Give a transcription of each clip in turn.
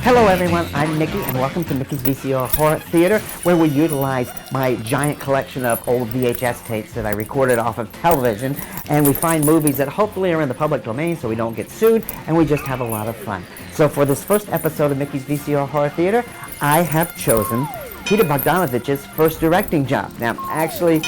Hello everyone, I'm Mykki and welcome to Mykki's VCR Horror Theater, where we utilize my giant collection of old VHS tapes that I recorded off of television, and we find movies that hopefully are in the public domain so we don't get sued, and we just have a lot of fun. So for this first episode of Mykki's VCR Horror Theater, I have chosen Peter Bogdanovich's first directing job. Now, actually,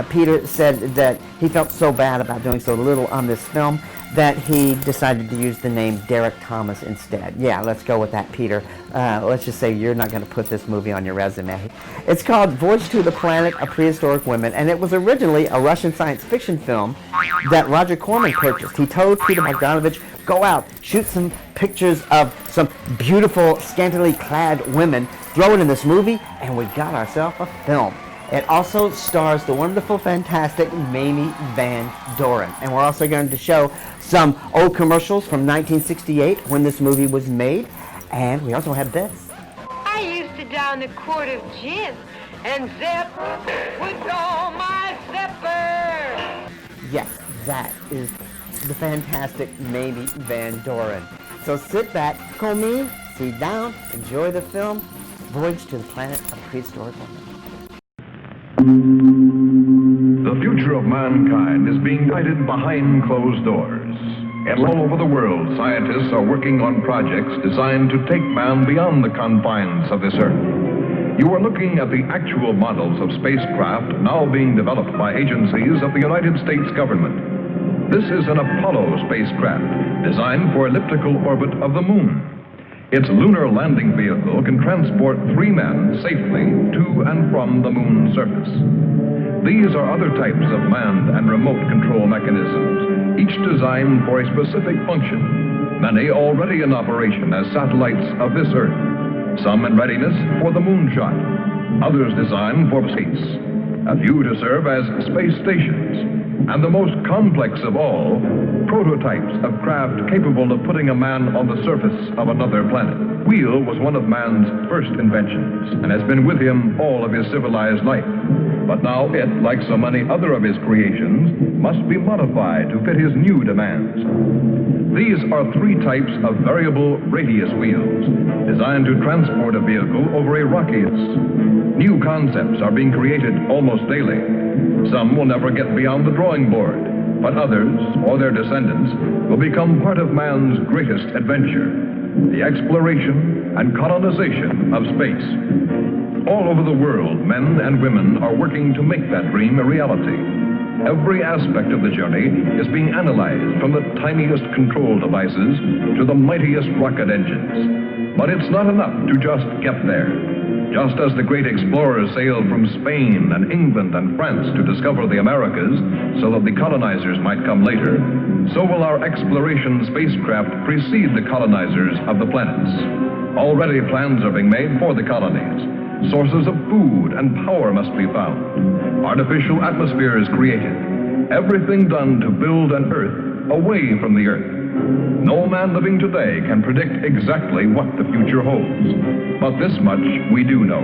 Peter said that he felt so bad about doing so little on this film that he decided to use the name Derek Thomas instead. Yeah, let's go with that, Peter. Let's just say you're not going to put this movie on your resume. It's called Voyage to the Planet of Prehistoric Women, and it was originally a Russian science fiction film that Roger Corman purchased. He told Peter Bogdanovich, go out, shoot some pictures of some beautiful, scantily clad women, throw it in this movie, and we got ourselves a film. It also stars the wonderful, fantastic Mamie Van Doren. And we're also going to show some old commercials from 1968 when this movie was made. And we also have this. I used to down a quart of gin and zip with all my zipper. Yes, that is the fantastic Mamie Van Doren. So sit back, come in, sit down, enjoy the film, Voyage to the Planet of Prehistoric Women. The future of mankind is being guided behind closed doors. And all over the world, scientists are working on projects designed to take man beyond the confines of this earth. You are looking at the actual models of spacecraft now being developed by agencies of the United States government. This is an Apollo spacecraft designed for elliptical orbit of the moon. Its lunar landing vehicle can transport 3 men safely to and from the moon's surface. These are other types of manned and remote control mechanisms, each designed for a specific function, many already in operation as satellites of this Earth, some in readiness for the moonshot, others designed for space, a few to serve as space stations, and the most complex of all, prototypes of craft capable of putting a man on the surface of another planet. Wheel was one of man's first inventions and has been with him all of his civilized life. But now it, like so many other of his creations, must be modified to fit his new demands. These are 3 types of variable radius wheels, designed to transport a vehicle over a rocky surface. New concepts are being created almost daily. Some will never get beyond the drawing board, but others, or their descendants, will become part of man's greatest adventure, the exploration and colonization of space. All over the world, men and women are working to make that dream a reality. Every aspect of the journey is being analyzed, from the tiniest control devices to the mightiest rocket engines. But it's not enough to just get there. Just as the great explorers sailed from Spain and England and France to discover the Americas so that the colonizers might come later, so will our exploration spacecraft precede the colonizers of the planets. Already plans are being made for the colonies. Sources of food and power must be found. Artificial atmosphere is created. Everything done to build an Earth away from the Earth. No man living today can predict exactly what the future holds. But this much we do know.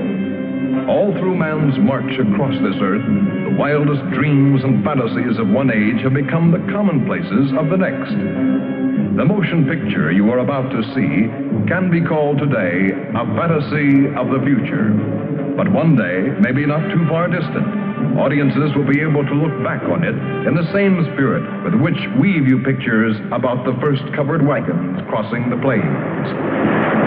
All through man's march across this Earth, the wildest dreams and fantasies of one age have become the commonplaces of the next. The motion picture you are about to see can be called today a fantasy of the future. But one day, maybe not too far distant, audiences will be able to look back on it in the same spirit with which we view pictures about the first covered wagons crossing the plains.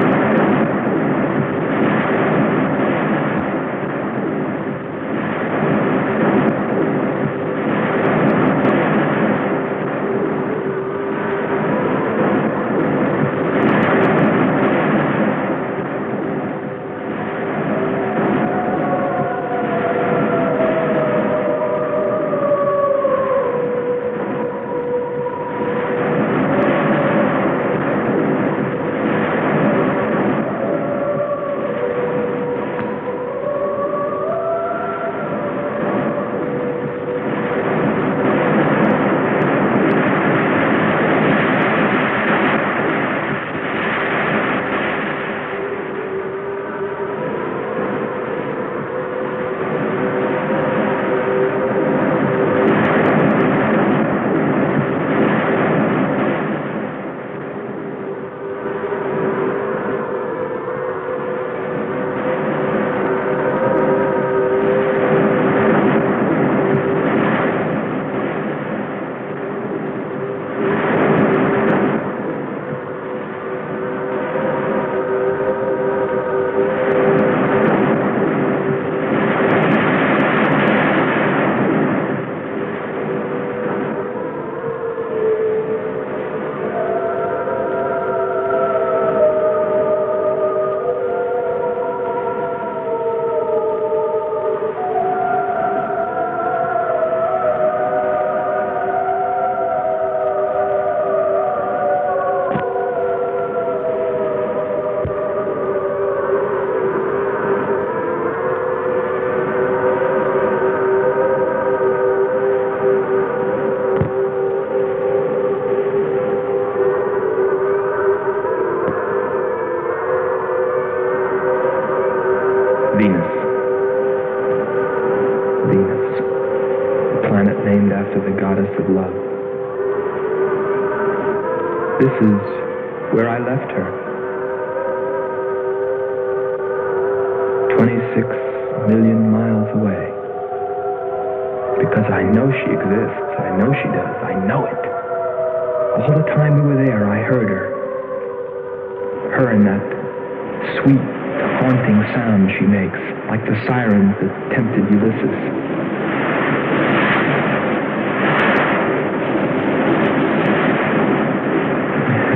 to the goddess of love. This is where I left her. 26 million miles away. Because I know she exists. I know she does. I know it. All the time we were there, I heard her. Her and that sweet, haunting sound she makes, like the sirens that tempted Ulysses.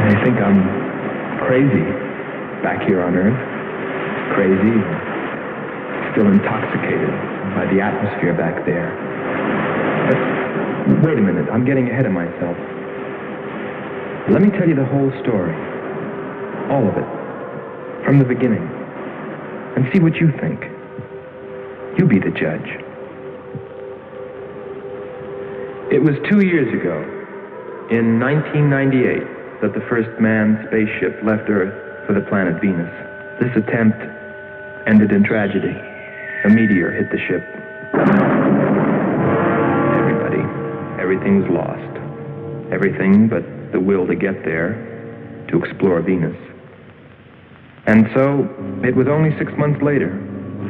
They think I'm crazy back here on Earth. Crazy, still intoxicated by the atmosphere back there. But wait a minute, I'm getting ahead of myself. Let me tell you the whole story. All of it. From the beginning. And see what you think. You be the judge. It was 2 years ago, in 1998, that the first manned spaceship left Earth for the planet Venus. This attempt ended in tragedy. A meteor hit the ship. Everything was lost. Everything but the will to get there, to explore Venus. And so, it was only 6 months later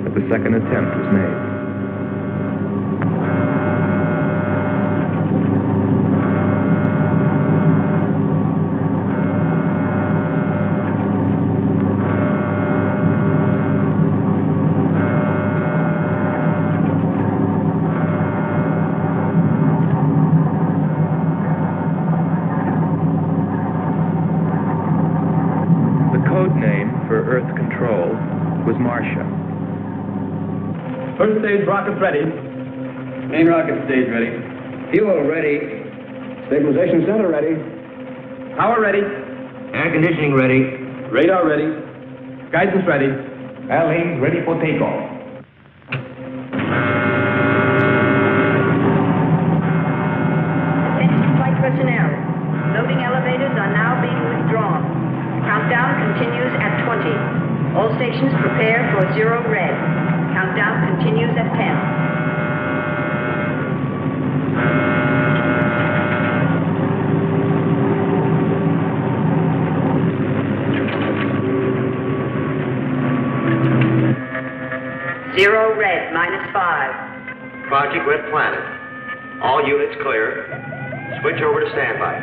that the second attempt was made. First stage rockets ready. Main rocket stage ready. Fuel ready. Stabilization center ready. Power ready. Air conditioning ready. Radar ready. Guidance ready. LA ready for takeoff. Attention flight personnel. Loading elevators are now being withdrawn. Countdown continues at 20. All stations prepare for 0 red. Countdown continues at 10. Zero red, -5. Project Red Planet. All units clear. Switch over to standby.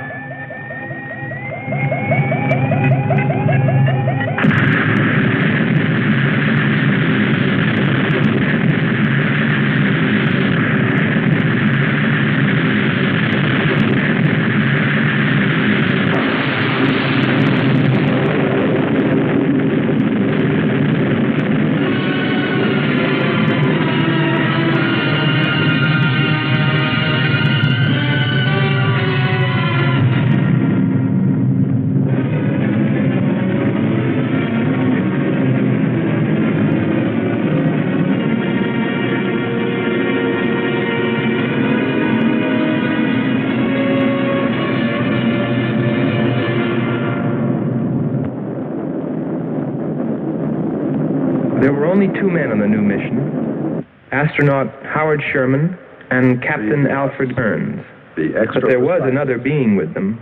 There were only 2 men on the new mission, astronaut Howard Sherman and Captain Alfred Kearns. But there was another being with them,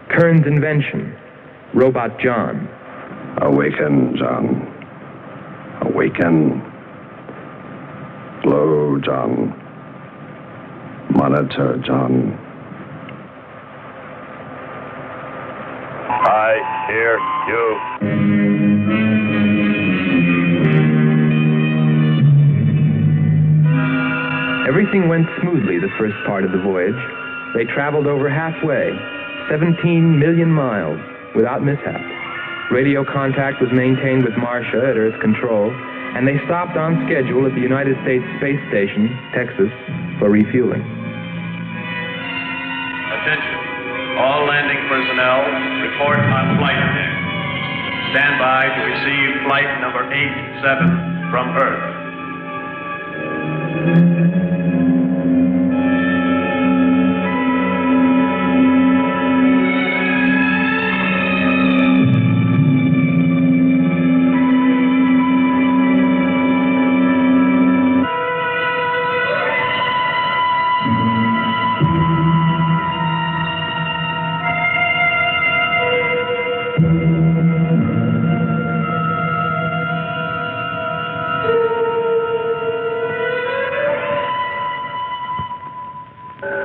Kearns' invention, Robot John. Awaken, John. Awaken. Glow, John. Monitor, John. I hear you. Everything went smoothly the first part of the voyage. They traveled over halfway, 17 million miles, without mishap. Radio contact was maintained with Marcia at Earth Control, and they stopped on schedule at the United States Space Station, Texas, for refueling. Attention. All landing personnel, report on flight deck. Stand by to receive flight number 87 from Earth.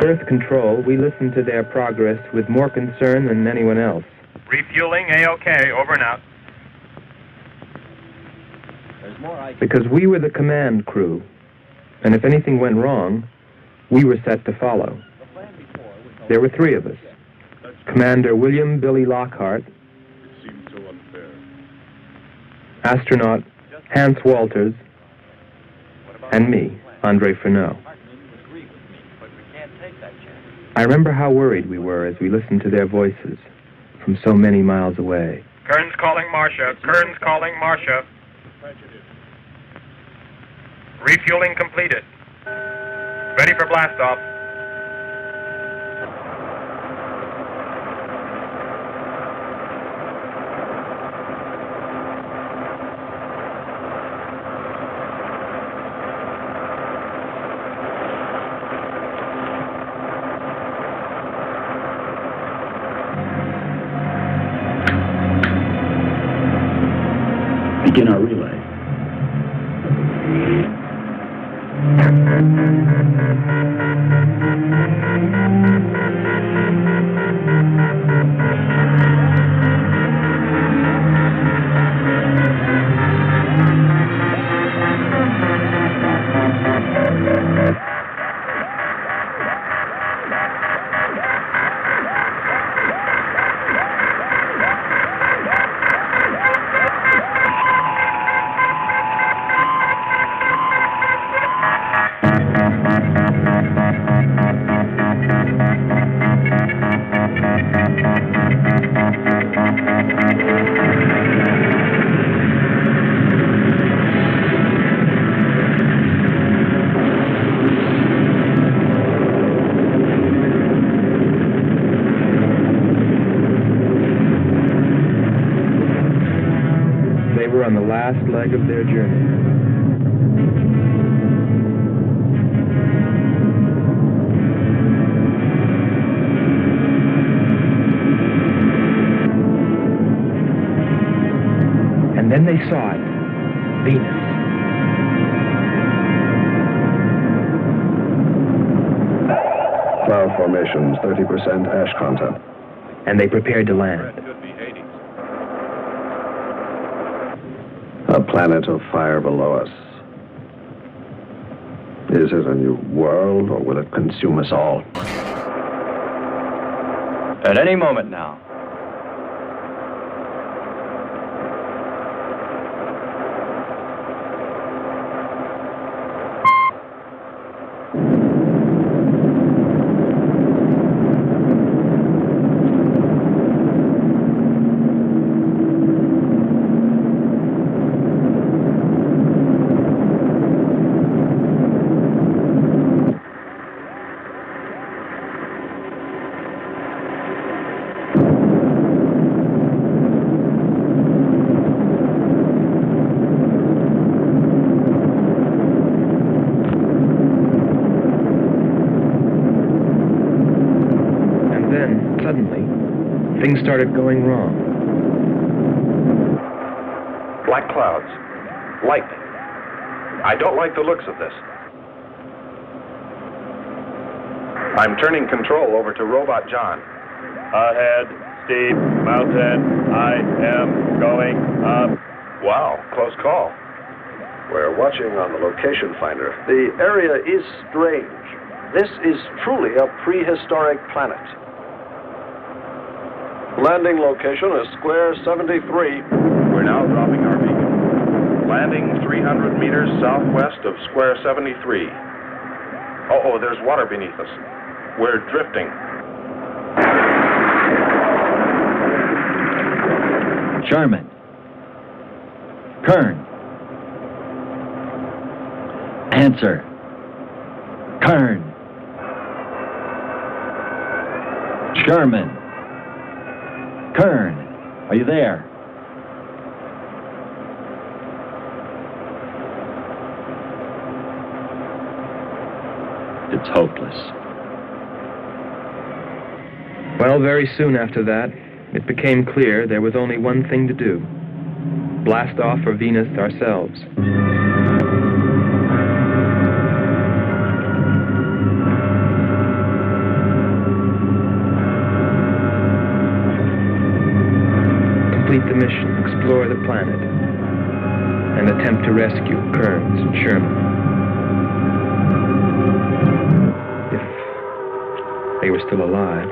Earth Control, we listened to their progress with more concern than anyone else. Refueling A-OK, over and out. Because we were the command crew, and if anything went wrong, we were set to follow. There were three of us. Commander William Billy Lockhart, astronaut Hans Walters, and me, Andre Furneaux. I remember how worried we were as we listened to their voices from so many miles away. Kern's calling Marcia. Kern's calling Marcia. Refueling completed. Ready for blastoff. Begin our relay. On the last leg of their journey. And then they saw it, Venus. Cloud formations, 30% ash content. And they prepared to land. A planet of fire below us. Is it a new world, or will it consume us all? At any moment now. Things started going wrong. Black clouds. Lightning. I don't like the looks of this. I'm turning control over to Robot John. Ahead, Steve, mountain. I am going up. Wow, close call. We're watching on the location finder. The area is strange. This is truly a prehistoric planet. Landing location is square 73. We're now dropping our beacon. Landing 300 meters southwest of square 73. Oh, there's water beneath us. We're drifting. Sherman. Kern. Answer. Kern. Sherman. Kern, are you there? It's hopeless. Well, very soon after that, it became clear there was only one thing to do. Blast off for Venus ourselves. Complete the mission, explore the planet, and attempt to rescue Kearns and Sherman. If they were still alive.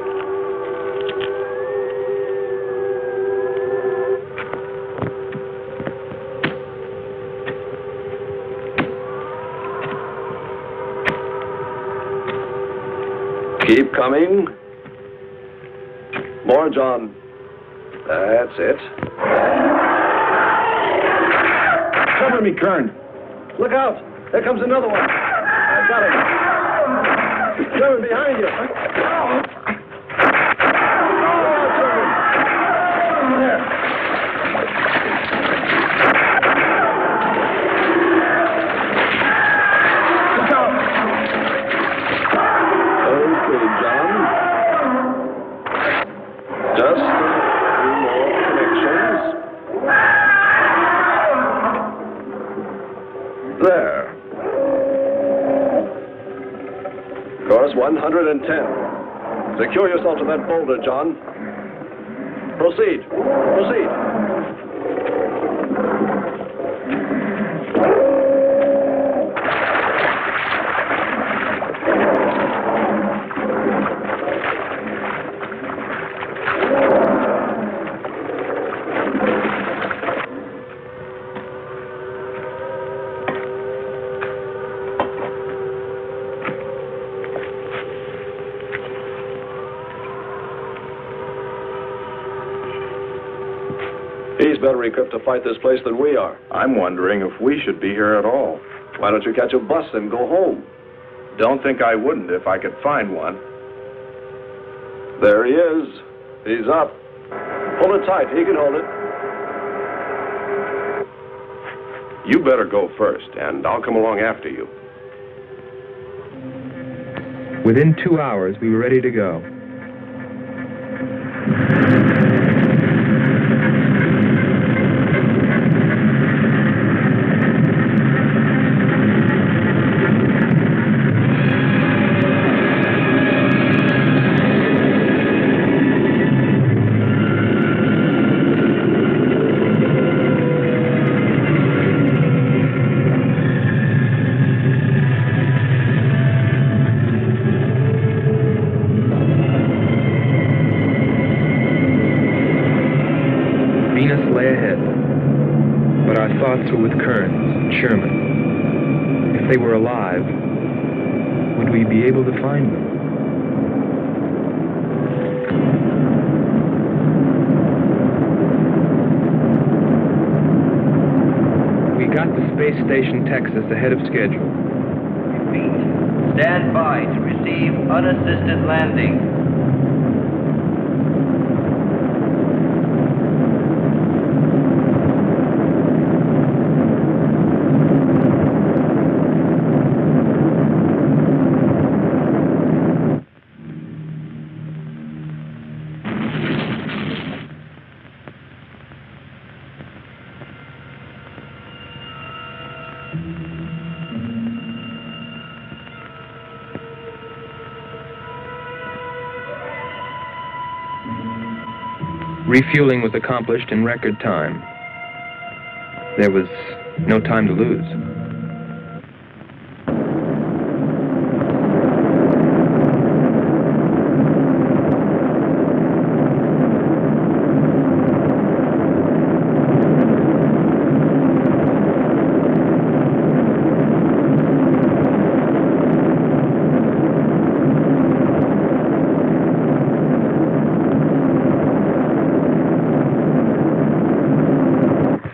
Keep coming. More, John. That's it. Cover me, Kern. Look out! There comes another one. I've got him. Sherman, behind you. There. Look out. Okay, John. Just a few more connections. There. Course 110. Secure yourself to that boulder, John. Proceed. Proceed. He's better equipped to fight this place than we are. I'm wondering if we should be here at all. Why don't you catch a bus and go home? Don't think I wouldn't if I could find one. There he is. He's up. Pull it tight. He can hold it. You better go first, and I'll come along after you. Within 2 hours, we were ready to go. Were with Kearns and Sherman. If they were alive, would we be able to find them? We got to Space Station Texas ahead of schedule. Repeat. Stand by to receive unassisted landing. Refueling was accomplished in record time. There was no time to lose.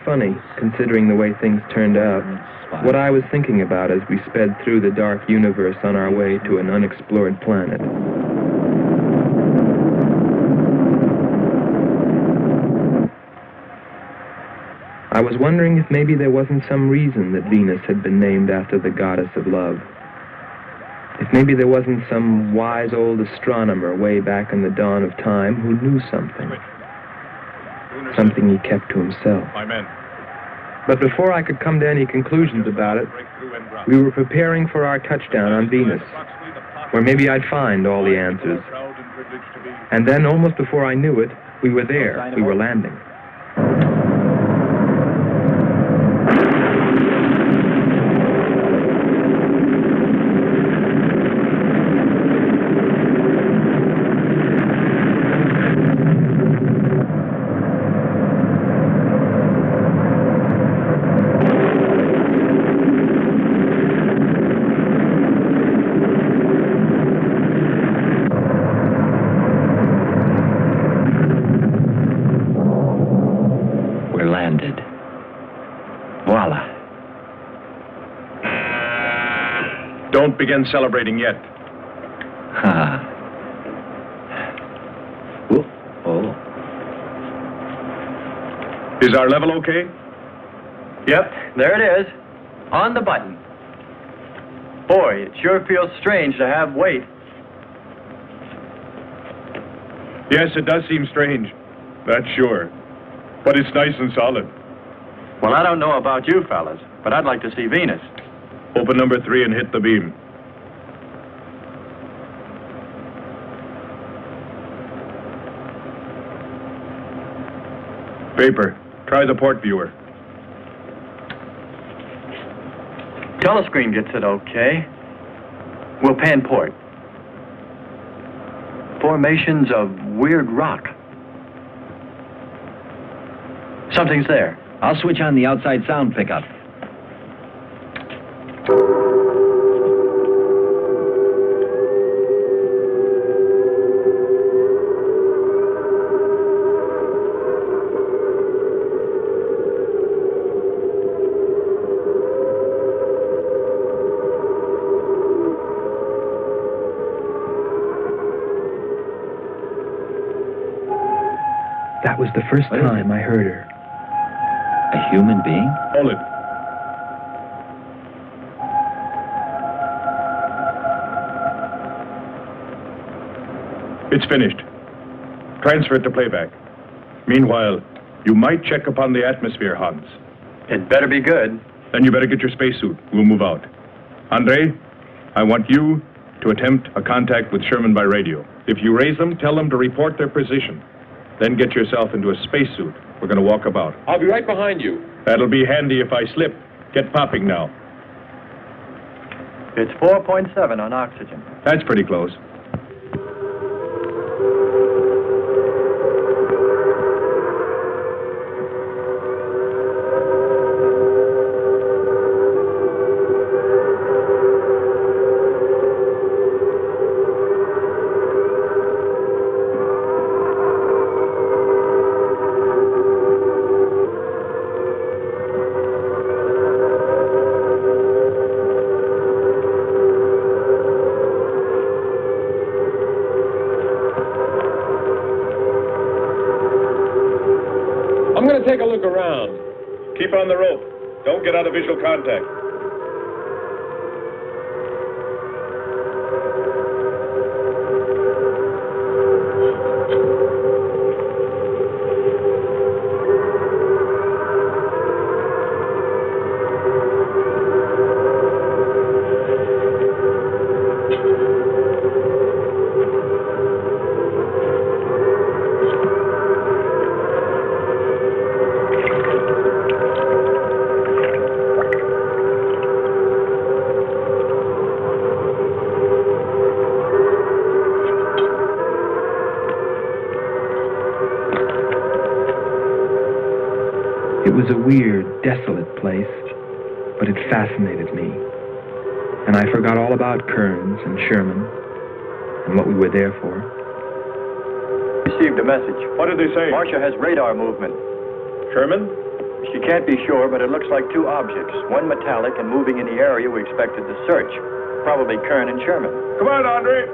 Funny, considering the way things turned out, what I was thinking about as we sped through the dark universe on our way to an unexplored planet. I was wondering if maybe there wasn't some reason that Venus had been named after the goddess of love. If maybe there wasn't some wise old astronomer way back in the dawn of time who knew something. something he kept to himself. My men. But before I could come to any conclusions about it, we were preparing for our touchdown on Venus, where maybe I'd find all the answers. And then, almost before I knew it, we were there. We were landing. Don't begin celebrating yet. Is our level okay? Yep, there it is. On the button. Boy, it sure feels strange to have weight. Yes, it does seem strange. That's sure. But it's nice and solid. Well, I don't know about you fellas, but I'd like to see Venus. Open number 3 and hit the beam. Vapor, try the port viewer. Telescreen gets it okay. We'll pan port. Formations of weird rock. Something's there. I'll switch on the outside sound pickup. That was the first time I heard her. A human being? Hold it. It's finished. Transfer it to playback. Meanwhile, you might check upon the atmosphere, Hans. It better be good. Then you better get your spacesuit. We'll move out. Andre, I want you to attempt a contact with Sherman by radio. If you raise them, tell them to report their position. Then get yourself into a spacesuit. We're going to walk about. I'll be right behind you. That'll be handy if I slip. Get popping now. It's 4.7 on oxygen. That's pretty close. I'm going to take a look around. Keep on the rope. Don't get out of visual contact. It was a weird, desolate place, but it fascinated me. And I forgot all about Kearns and Sherman and what we were there for. Received a message. What did they say? Marcia has radar movement. Sherman? She can't be sure, but it looks like two objects. One metallic and moving in the area we expected to search. Probably Kern and Sherman. Come on, Andre.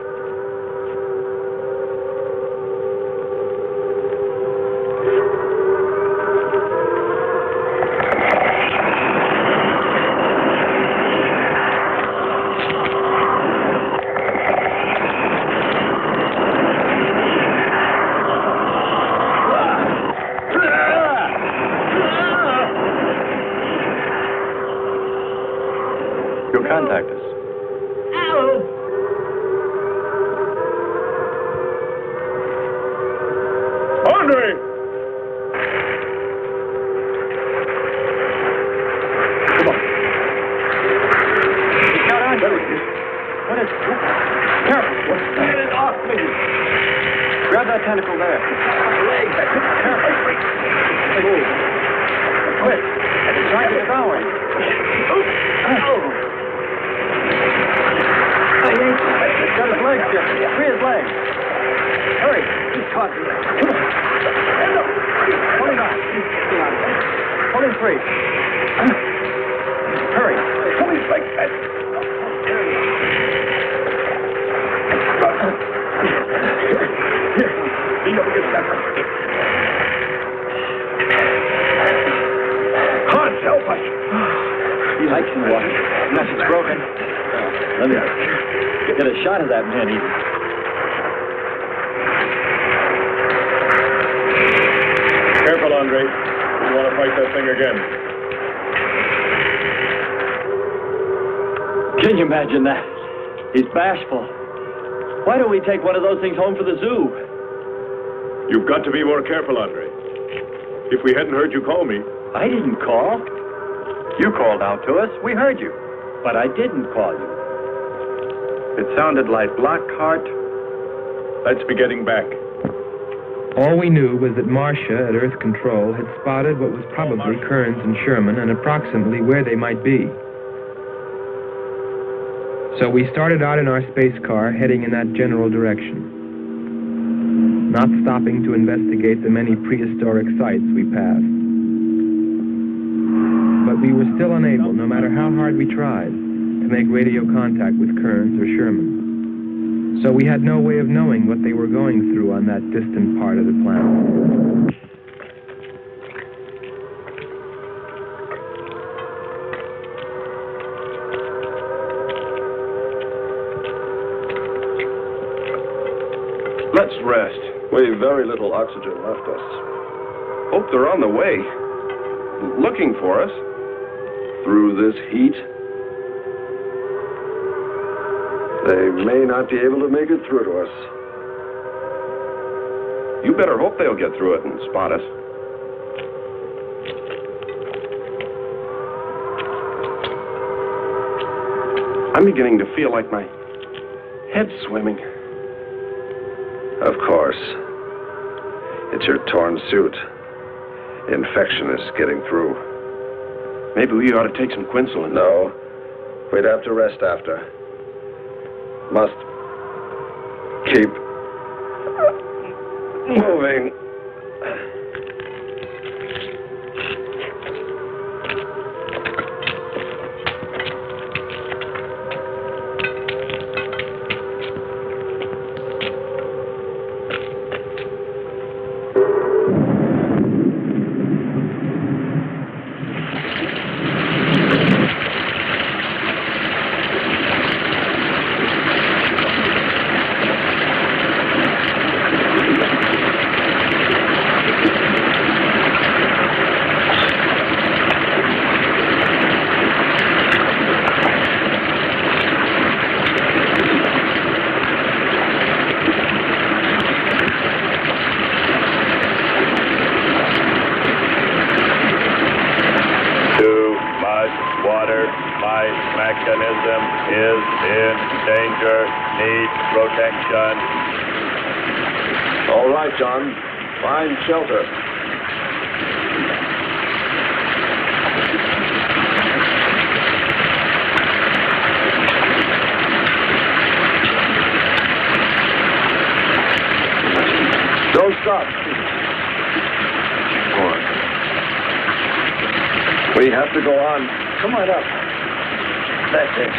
You'll contact us. Andre! Come on. It's not on you. What is it? Careful. Get it off me. Grab that tentacle there. Legs. Careful. Move. Quick. It's trying to devour him. He's got his legs, Jeffrey. Free his legs. Hurry. He's caught. Come on. Hold him on. Hold him free. Hurry. Hold his legs. He never gets back. Hans, help us. He likes in the water. Nothing's broken. Let me get a shot of that man even. Careful, Andre. You want to fight that thing again. Can you imagine that? He's bashful. Why don't we take one of those things home for the zoo? You've got to be more careful, Andre. If we hadn't heard you call me... I didn't call. You called out to us. We heard you. But I didn't call you. It sounded like Lockhart. Let's be getting back. All we knew was that Marcia at Earth Control had spotted what was probably Kearns and Sherman and approximately where they might be. So we started out in our space car heading in that general direction, not stopping to investigate the many prehistoric sites we passed. But we were still unable, no matter how hard we tried, to make radio contact with Kearns or Sherman. So we had no way of knowing what they were going through on that distant part of the planet. Let's rest. We've very little oxygen left us. Hope they're on the way. Looking for us. Through this heat. They may not be able to make it through to us. You better hope they'll get through it and spot us. I'm beginning to feel like my head's swimming. Of course. It's your torn suit. Infection is getting through. Maybe we ought to take some quinsulin. No. We'd have to rest after. Must keep moving. Mechanism is in danger. Needs protection. All right, John. Find shelter. Don't stop. Go on. We have to go on. Come on up. That's it.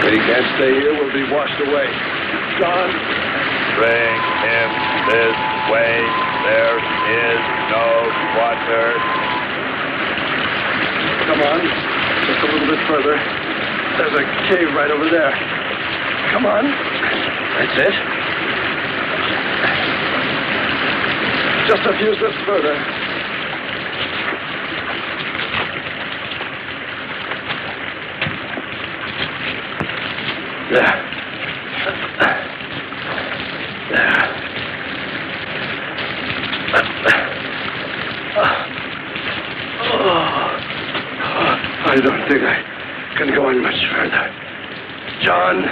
We can't stay here. We'll be washed away. John. Bring him this way. There is no water. Come on. Just a little bit further. There's a cave right over there. Come on. That's it. Just a few steps further. There. I don't think I can go on much further. John,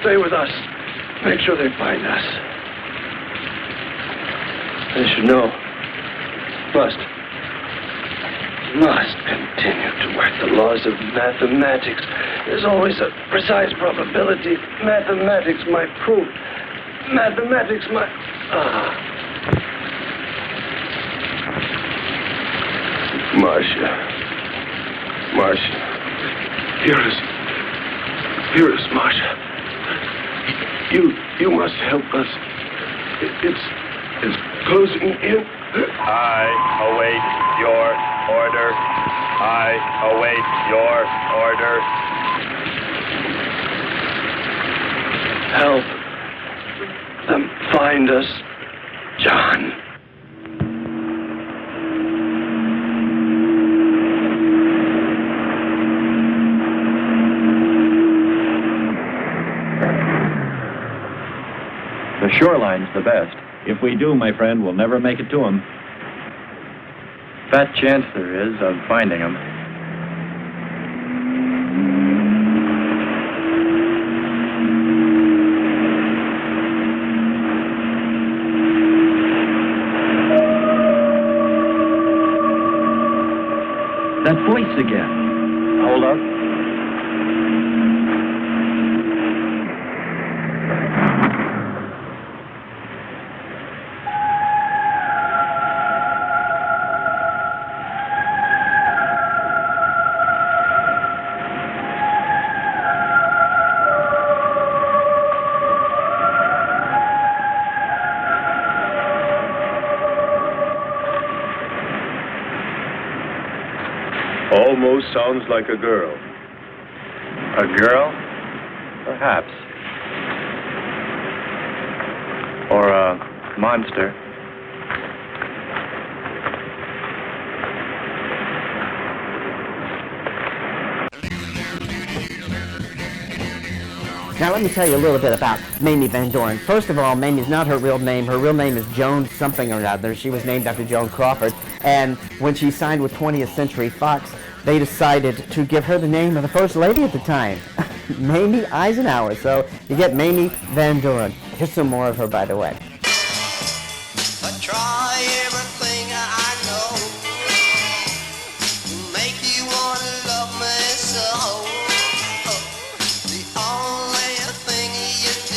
stay with us. Make sure they find us. They should know. Must continue to work the laws of mathematics. There's always a precise probability. Mathematics might prove. Mathematics might... Marcia. Here is Marcia. You must help us. It's closing in. I await your order. I await your order. Help them find us, John. The shoreline's the best. If we do, my friend, we'll never make it to them. Fat chance there is of finding them. That voice again. Hold up. Almost sounds like a girl. A girl? Perhaps. Or a monster. Now let me tell you a little bit about Mamie Van Doren. First of all, Mamie's not her real name. Her real name is Joan something or other. She was named after Joan Crawford. And when she signed with 20th Century Fox, they decided to give her the name of the First Lady at the time, Mamie Eisenhower. So you get Mamie Van Doren. Here's some more of her, by the way. Try everything I know to make you want to love me so. The only thing you do.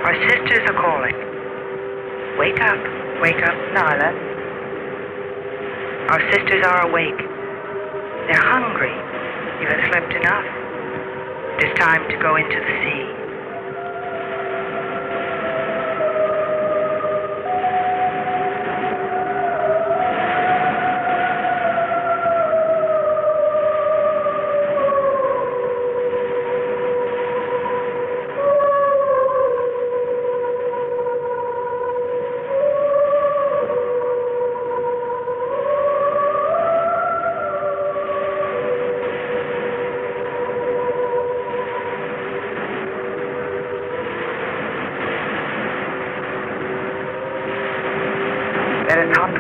Our sisters are calling. Wake up, Nyla. Our sisters are awake. They're hungry. You have slept enough. It is time to go into the sea.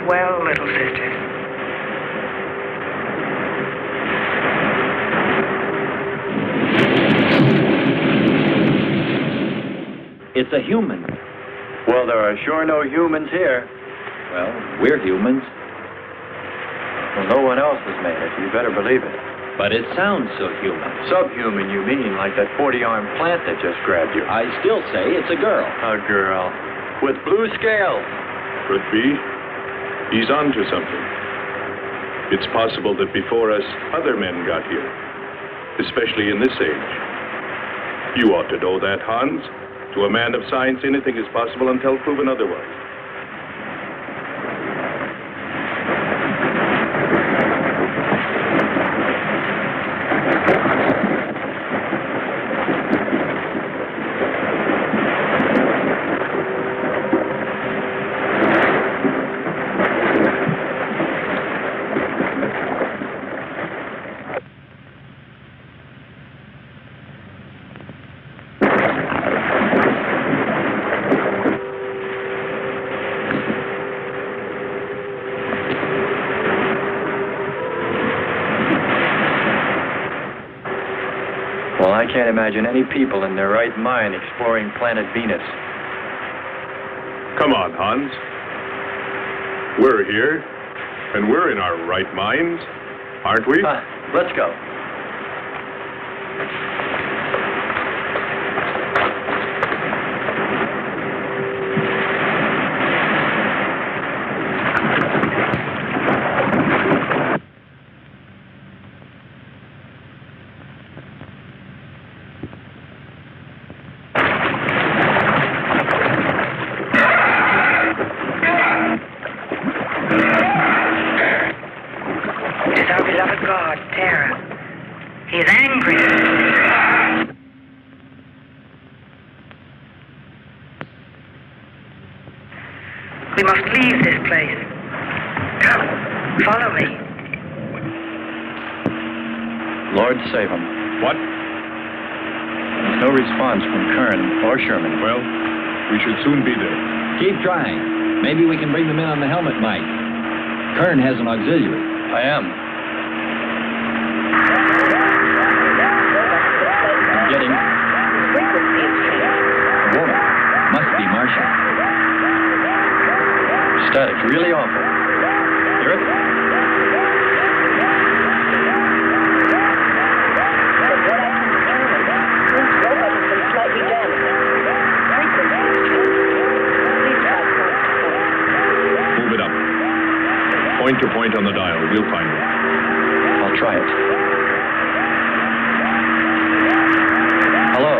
well, little sister. It's a human. Well, there are sure no humans here. Well, we're humans. Well, no one else has made it. You better believe it. But it sounds so human. Subhuman, you mean, like that 40-armed plant that just grabbed you. I still say it's a girl. A girl. With blue scales. Could be. He's on to something. It's possible that before us, other men got here. Especially in this age. You ought to know that, Hans. To a man of science, anything is possible until proven otherwise. Well, I can't imagine any people in their right mind exploring planet Venus. Come on, Hans. We're here, and we're in our right minds, aren't we? Let's go. We must leave this place. Come, follow me. Lord save him. What? There's no response from Kern or Sherman. Well, we should soon be there. Keep trying. Maybe we can bring them in on the helmet mic. Kern has an auxiliary. I am. I'm getting... A woman. Must be Martian. Static, really awful. Hear it? Move it up. Point to point on the dial. We'll find it. I'll try it. Hello.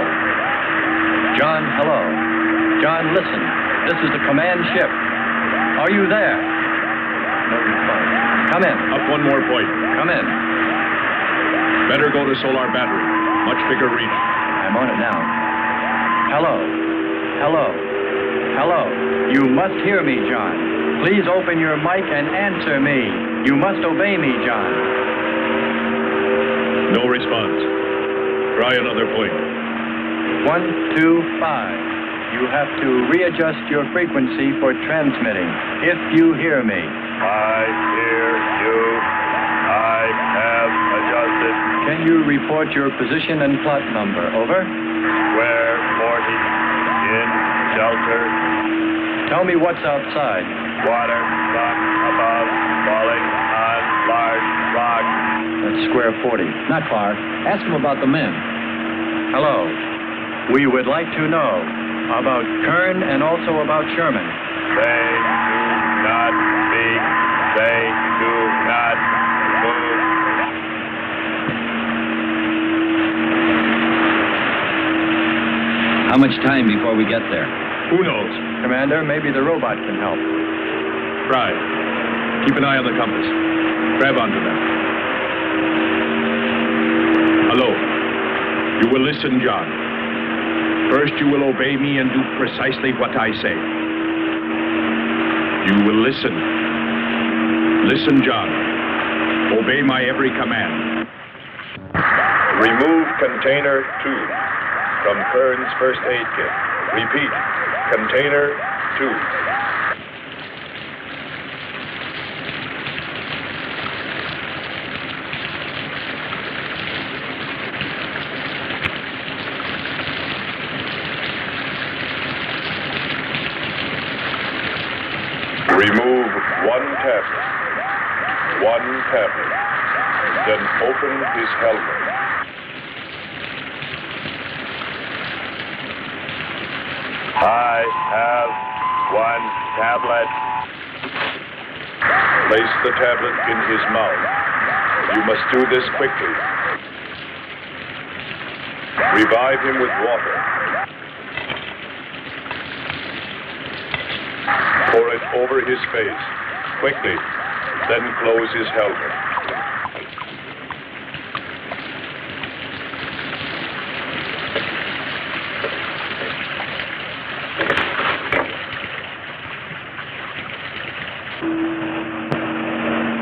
John, hello. John, listen. This is the command ship. Are you there? No response. Come in. Up one more point. Come in. Better go to solar battery. Much bigger reach. I'm on it now. Hello. Hello. Hello. You must hear me, John. Please open your mic and answer me. You must obey me, John. No response. Try another point. 1, 2, 5. You have to readjust your frequency for transmitting, if you hear me. I hear you. I have adjusted. Can you report your position and plot number? Over. Square 40. In shelter. Tell me what's outside. Water, sun, above, falling on large rock. That's square 40. Not far. Ask him about the men. Hello. We would like to know about Kern and also about Sherman. They do not speak. They do not move. How much time before we get there? Who knows? Commander, maybe the robot can help. Try. Keep an eye on the compass. Grab onto them. Hello. You will listen, John. First, you will obey me and do precisely what I say. You will listen. Listen, John. Obey my every command. Remove container 2 from Kern's first aid kit. Repeat, container 2. Remove one tablet. One tablet. Then open his helmet. I have one tablet. Place the tablet in his mouth. You must do this quickly. Revive him with water. Pour it over his face. Quickly. Then close his helmet.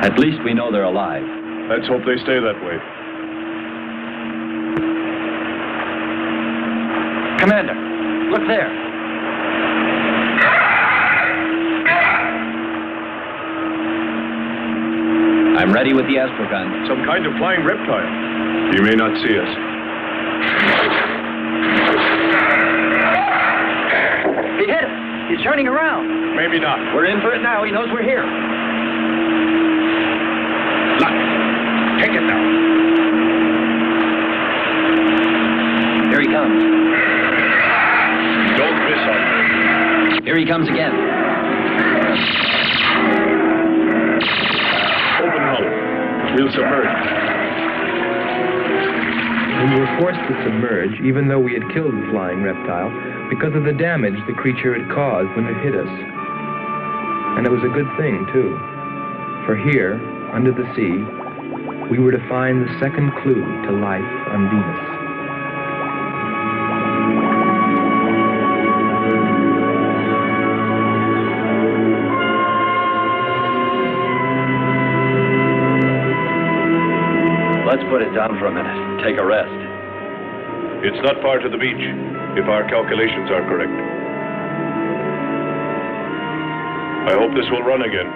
At least we know they're alive. Let's hope they stay that way. Commander, look there. I'm ready with the astrogun. Some kind of flying reptile. He may not see us. He hit him. He's turning around. Maybe not. We're in for it now. He knows we're here. Look. Take it now. Here he comes. Don't miss him. Here he comes again. Open hull. We'll submerge. We were forced to submerge, even though we had killed the flying reptile, because of the damage the creature had caused when it hit us. And it was a good thing, too. For here, under the sea, we were to find the second clue to life on Venus. Let's put it down for a minute. Take a rest. It's not far to the beach, if our calculations are correct. I hope this will run again.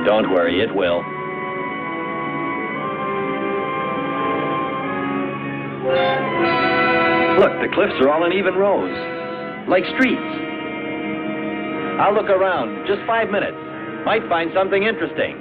Don't worry, it will. Look, the cliffs are all in even rows, like streets. I'll look around. Just 5 minutes. Might find something interesting.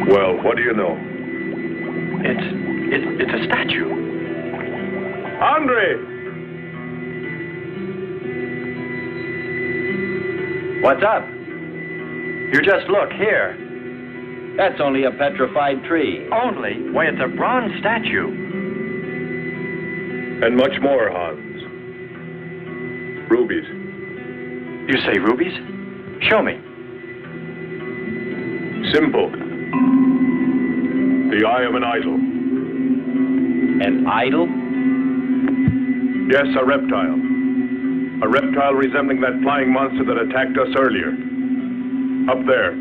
Well, what do you know? It's a statue. Andre! What's up? You just look here. That's only a petrified tree. Only? Why, it's a bronze statue. And much more, Hans. Rubies. You say rubies? Show me. Simple. The eye of an idol. An idol? Yes, a reptile. A reptile resembling that flying monster that attacked us earlier. Up there.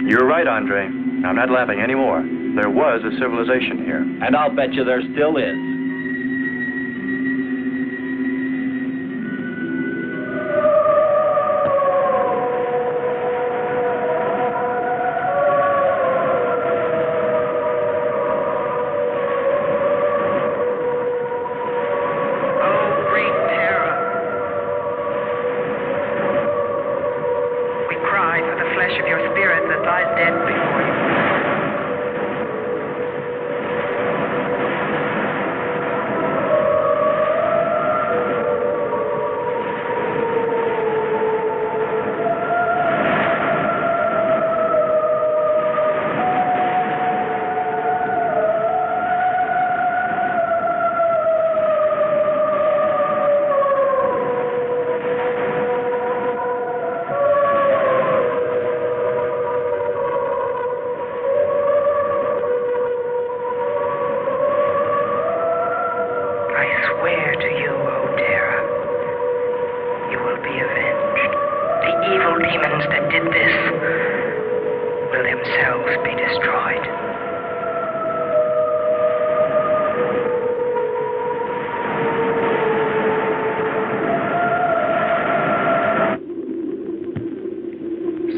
You're right, Andre. I'm not laughing anymore. There was a civilization here. And I'll bet you there still is.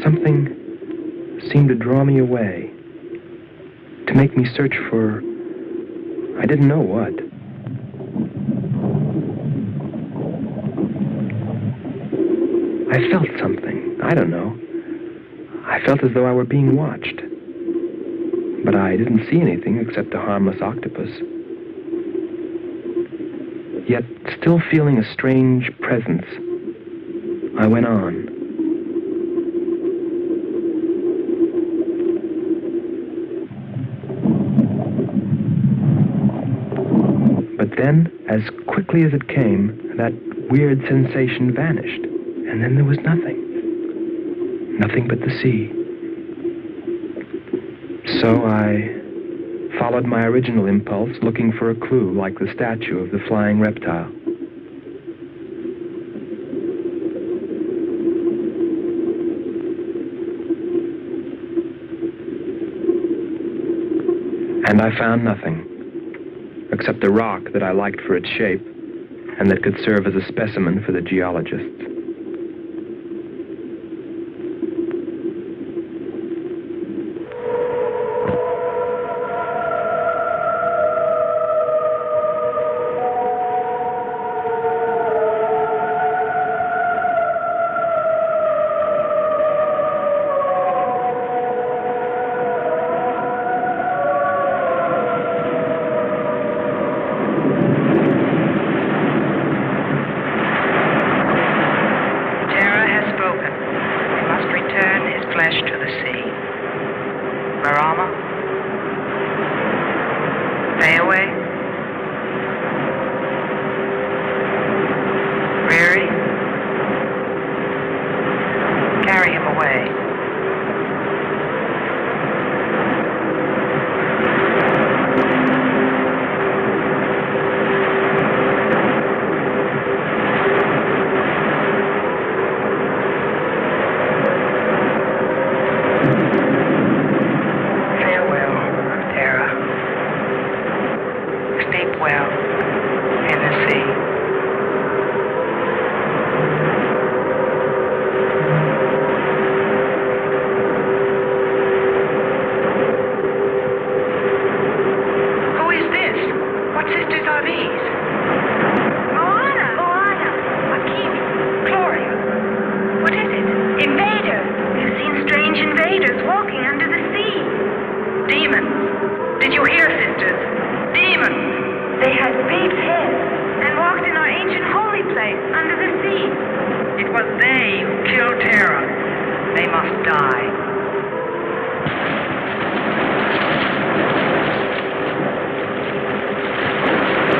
Something seemed to draw me away, to make me search for, I didn't know what. I felt something, I don't know. I felt as though I were being watched. But I didn't see anything except a harmless octopus. Yet, still feeling a strange presence, I went on. But then, as quickly as it came, that weird sensation vanished. And then there was nothing. Nothing but the sea. So I followed my original impulse, looking for a clue like the statue of the flying reptile. And I found nothing, except a rock that I liked for its shape and that could serve as a specimen for the geologists.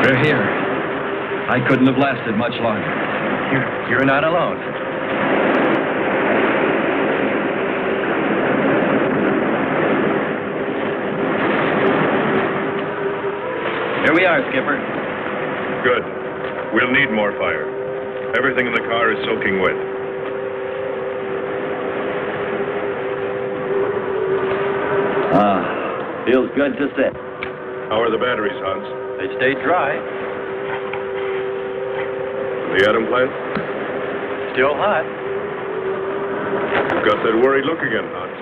We're here. I couldn't have lasted much longer. You're not alone. we are, Skipper. Good. We'll need more fire. Everything in the car is soaking wet. Feels good to sit. How are the batteries, Hans? They stayed dry. The atom plant? Still hot. You've got that worried look again, Hans.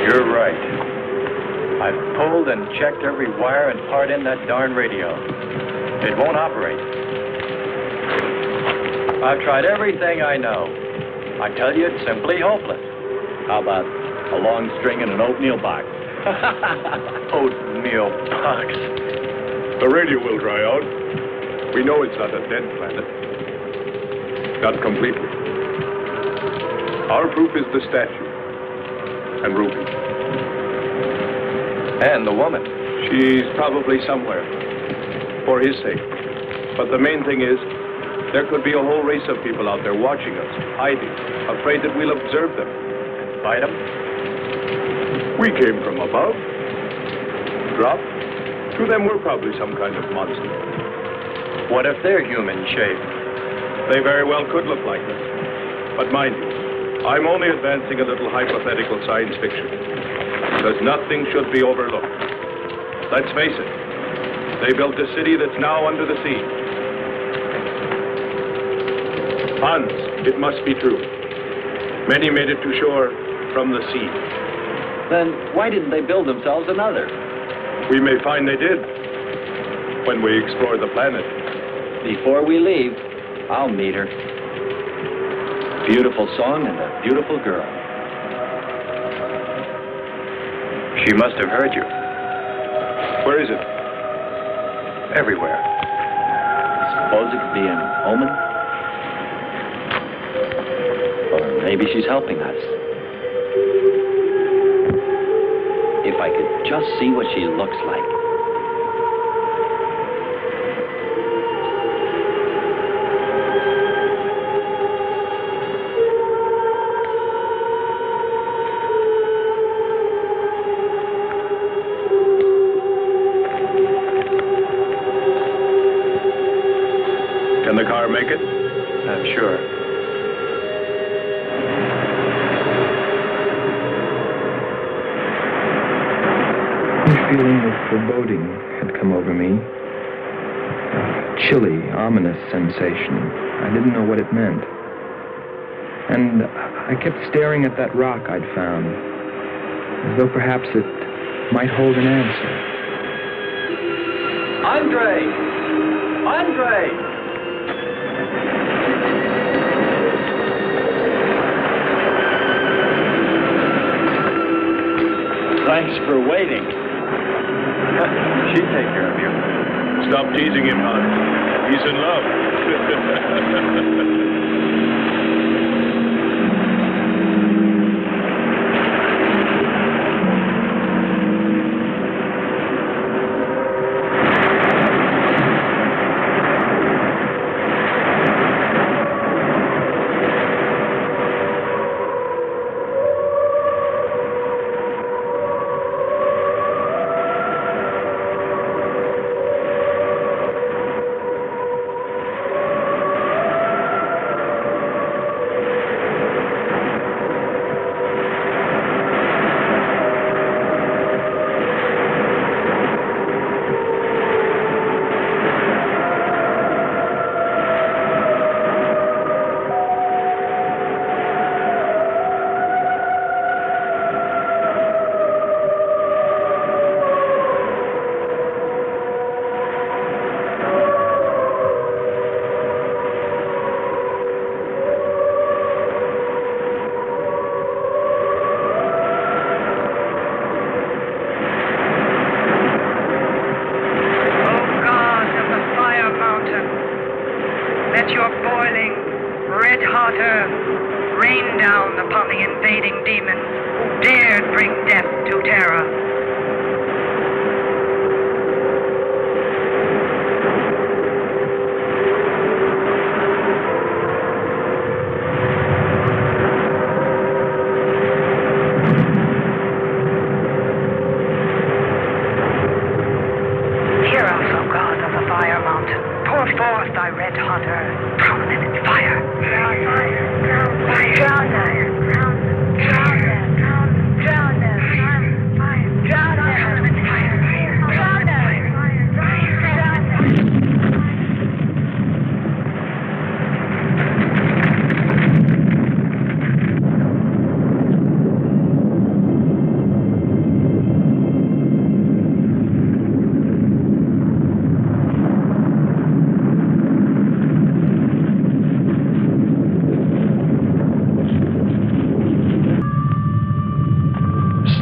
You're right. I've pulled and checked every wire and part in that darn radio. It won't operate. I've tried everything I know. I tell you, it's simply hopeless. How about a long string and an oatmeal box? Oatmeal box. The radio will dry out. We know it's not a dead planet. Not completely. Our proof is the statue. And Ruby. And the woman. She's probably somewhere. For his sake. But the main thing is, there could be a whole race of people out there watching us, hiding, afraid that we'll observe them. Fight them? We came from above. Dropped. To them, we're probably some kind of monster. What if they're human shape? They very well could look like us. But mind you, I'm only advancing a little hypothetical science fiction. Because nothing should be overlooked. Let's face it. They built a city that's now under the sea. Hans, it must be true. Many made it to shore from the sea. Then why didn't they build themselves another? We may find they did when we explore the planet. Before we leave, I'll meet her. Beautiful song and a beautiful girl. She must have heard you. Where is it? Everywhere. Suppose it could be an omen? Or maybe she's helping us. If I could just see what she looks like. Can the car make it? I'm sure. A feeling of foreboding had come over me. A chilly, ominous sensation. I didn't know what it meant. And I kept staring at that rock I'd found, as though perhaps it might hold an answer. Andre! Andre! Thanks for waiting. She'd take care of you. Stop teasing him, Hans. He's in love.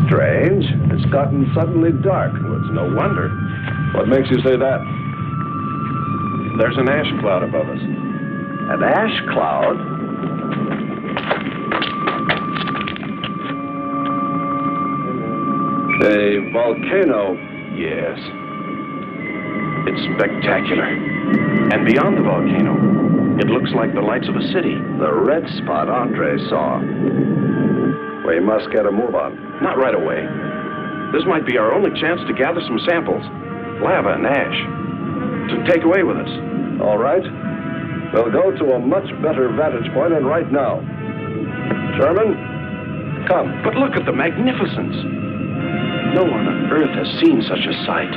Strange. It's gotten suddenly dark. Well, it's no wonder. What makes you say that? There's an ash cloud above us. An ash cloud? A volcano. Yes. It's spectacular. And beyond the volcano, it looks like the lights of a city. The red spot Andre saw. We must get a move on. Not right away. This might be our only chance to gather some samples. Lava and ash. To take away with us. All right. We'll go to a much better vantage point, and right now. Sherman, come. But look at the magnificence. No one on Earth has seen such a sight.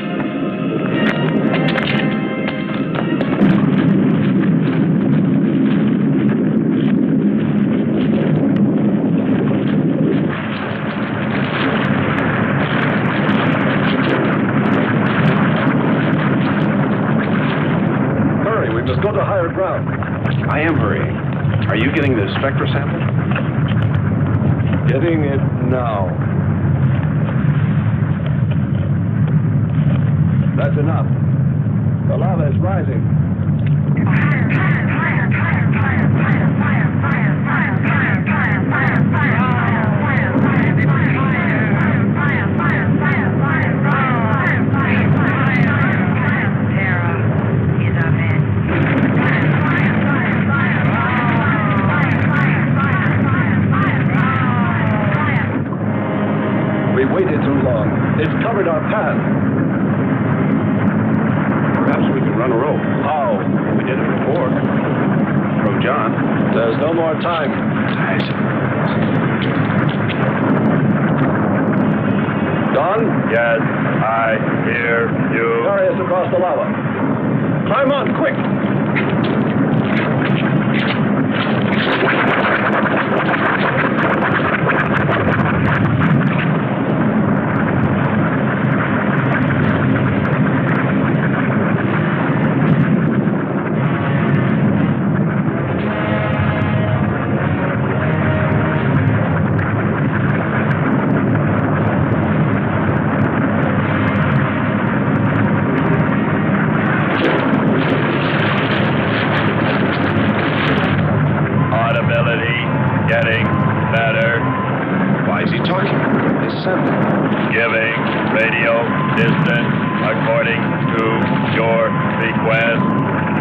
Hurry, we must go to higher ground. I am hurrying. Are you getting the spectra sample? Getting it now. That's enough. The lava is rising. We waited too long. It's covered our path. Perhaps we can run a rope. How? We did it before. Throw John. There's no more time. Don? Yes, I hear you. Carry us across the lava. Climb on, quick! Getting better. Why is he talking? Listen. Giving radio distance according to your request.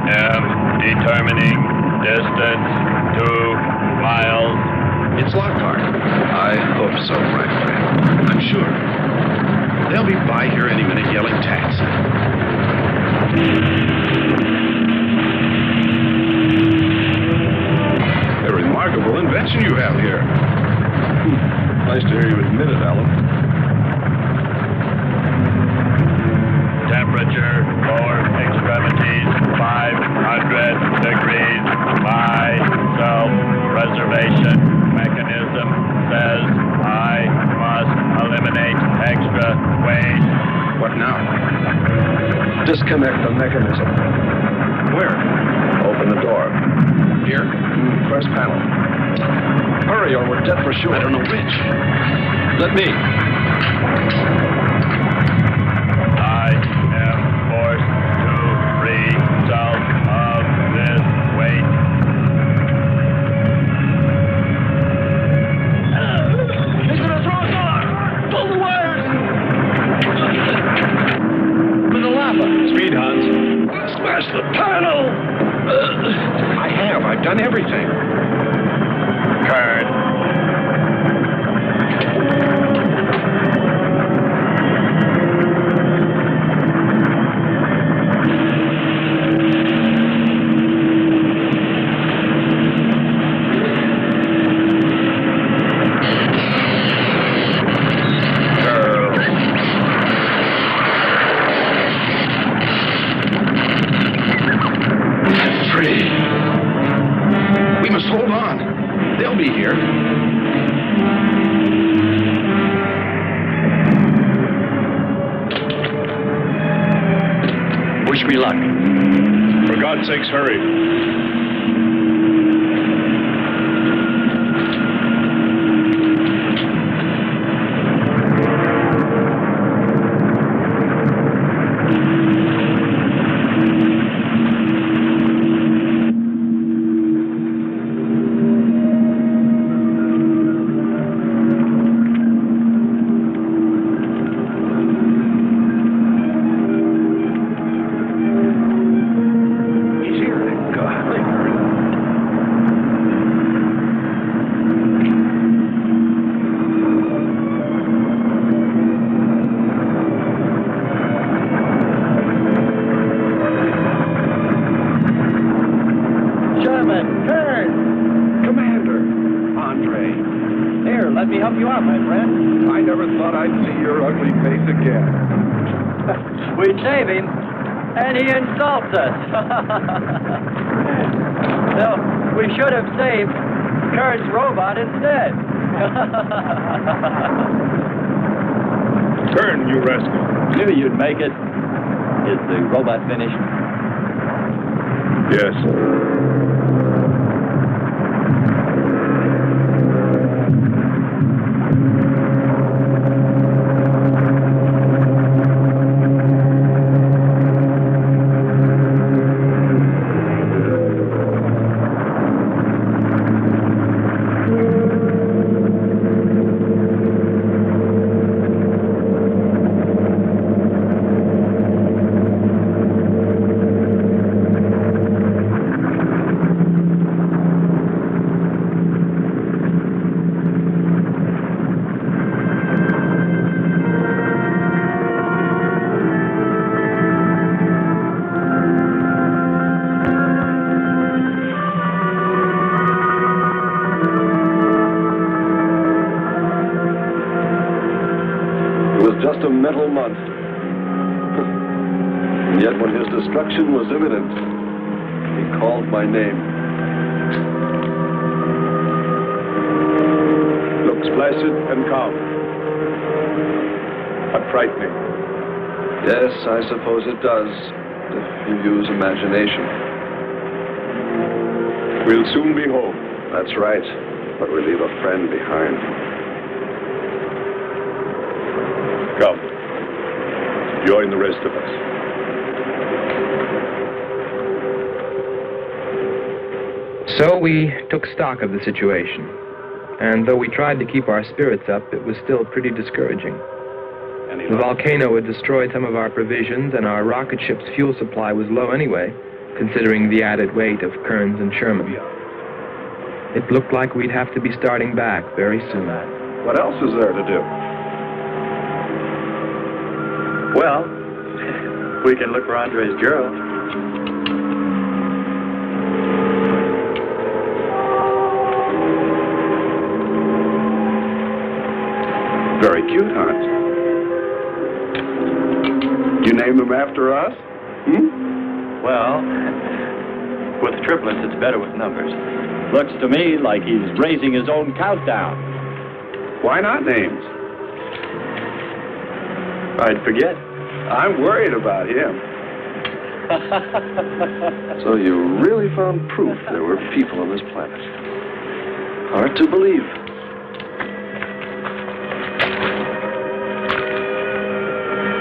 Am determining distance 2 miles. It's Lockhart. I hope so, my friend. I'm sure. They'll be by here any minute yelling taxi. A remarkable invention you have here. Nice to hear you admit it, Alan. Temperature, lower extremities, 500 degrees. My self-preservation mechanism says I must eliminate extra weight. What now? Disconnect the mechanism. Where? Open the door. Here? First panel. Hurry or we're dead for sure. I don't know which. Let me. I am forced to result of this weight. He's gonna throw us off! Pull the wires! For the lava. Speed, Hans. Smash the panel! I've done everything. Kurt. We must hold on. They'll be here. Wish me luck. For God's sakes, hurry. thought I'd see your ugly face again. We save him, and he insults us. So we should have saved Kurt's robot instead. Turn, you rascal. Knew you'd make it. Is the robot finished? Yes. Just a mental monster. And yet when his destruction was imminent, he called my name. Looks placid and calm. But frightening. Yes, I suppose it does, if you use imagination. We'll soon be home. That's right, but we leave a friend behind. Come. Join the rest of us. So we took stock of the situation. And though we tried to keep our spirits up, it was still pretty discouraging. The volcano had destroyed some of our provisions, and our rocket ship's fuel supply was low anyway, considering the added weight of Kearns and Sherman. It looked like we'd have to be starting back very soon. What else is there to do? Well, we can look for Andre's girl. Very cute, Hans. You named him after us? Well, with triplets, it's better with numbers. Looks to me like he's raising his own countdown. Why not names? I'd forget. I'm worried about him. So you really found proof there were people on this planet. Hard to believe.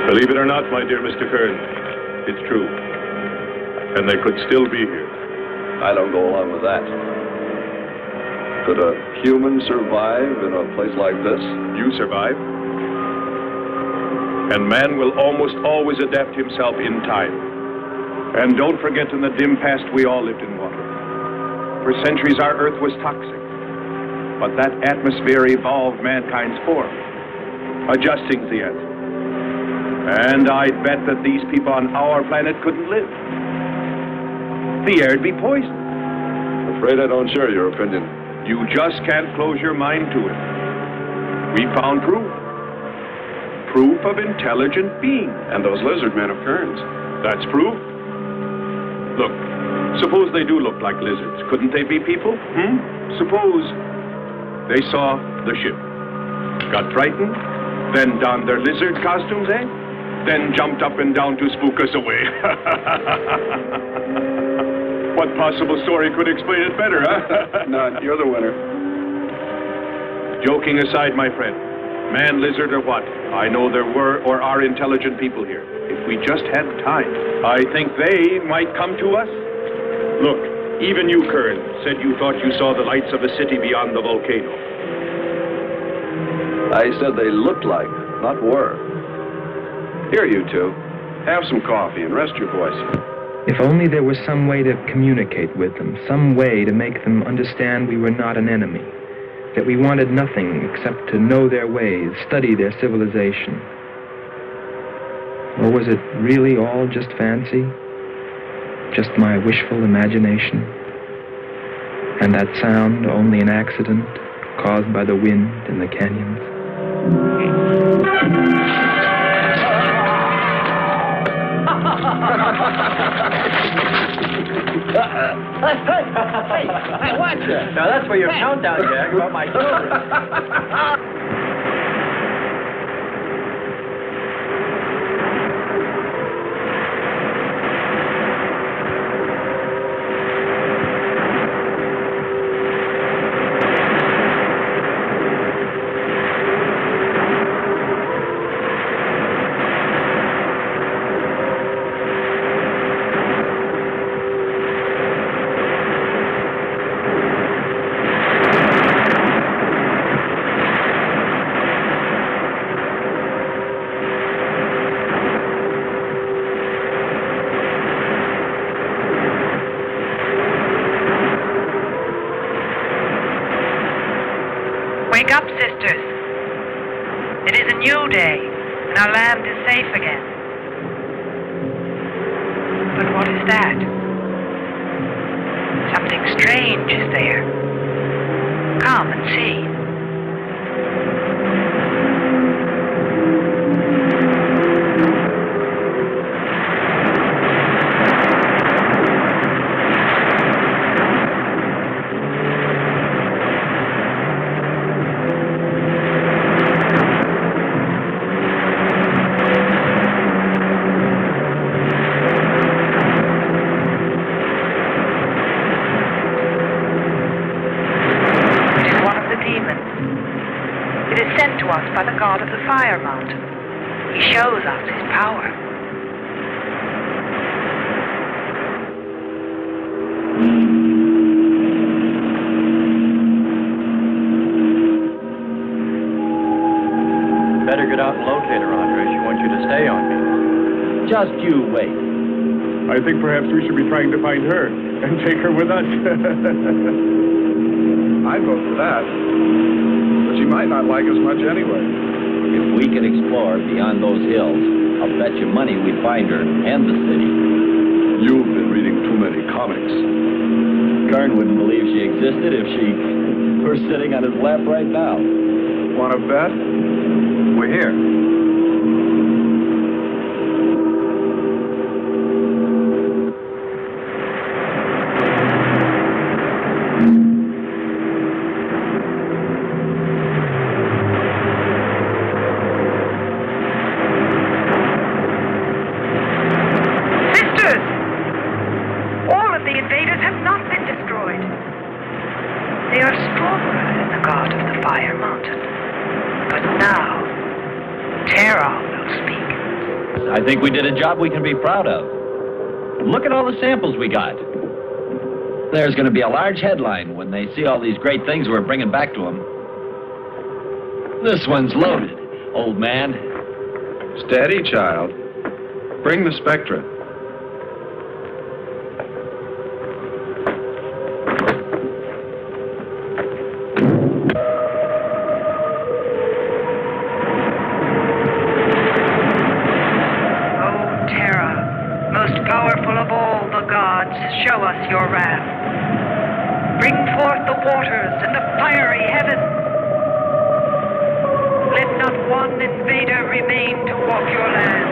Believe it or not, my dear Mr. Kearns, it's true. And they could still be here. I don't go along with that. Could a human survive in a place like this? You survive. And man will almost always adapt himself in time. And don't forget, in the dim past, we all lived in water. For centuries, our Earth was toxic. But that atmosphere evolved mankind's form, adjusting the answer. And I'd bet that these people on our planet couldn't live. The air'd be poisoned. Afraid I don't share your opinion. You just can't close your mind to it. We found proof. Proof of intelligent being. And those lizard men of Kearns. That's proof. Look, suppose they do look like lizards. Couldn't they be people? Suppose they saw the ship, got frightened, then donned their lizard costumes, then jumped up and down to spook us away. What possible story could explain it better, huh? None. You're the winner. Joking aside, my friend, man, lizard, or what, I know there were or are intelligent people here. If we just had time, I think they might come to us. Look, even you, Kearns, said you thought you saw the lights of a city beyond the volcano. I said they looked like, not were. Here, you two. Have some coffee and rest your voice. If only there was some way to communicate with them, some way to make them understand we were not an enemy, that we wanted nothing except to know their ways, study their civilization. Or was it really all just fancy? Just my wishful imagination? And that sound only an accident caused by the wind in the canyons? Hey, watch it. Now, that's for your countdown gag about my children. Wake up, sisters. It is a new day, and our land is safe again. But what is that? Something strange is there. Come and see. By the god of the fire mountain. He shows us his power. Better get out and locate her, Andre. She wants you to stay on me. Just you wait. I think perhaps we should be trying to find her and take her with us. I'd vote for that. But she might not like us much anyway. If we could explore beyond those hills, I'll bet you money we'd find her and the city. You've been reading too many comics. Kern wouldn't believe she existed if she were sitting on his lap right now. Want to bet? We're here. I think we did a job we can be proud of. Look at all the samples we got. There's going to be a large headline when they see all these great things we're bringing back to them. This one's loaded, old man. Steady, child. Bring the spectra. Show us your wrath. Bring forth the waters and the fiery heaven. Let not one invader remain to walk your land.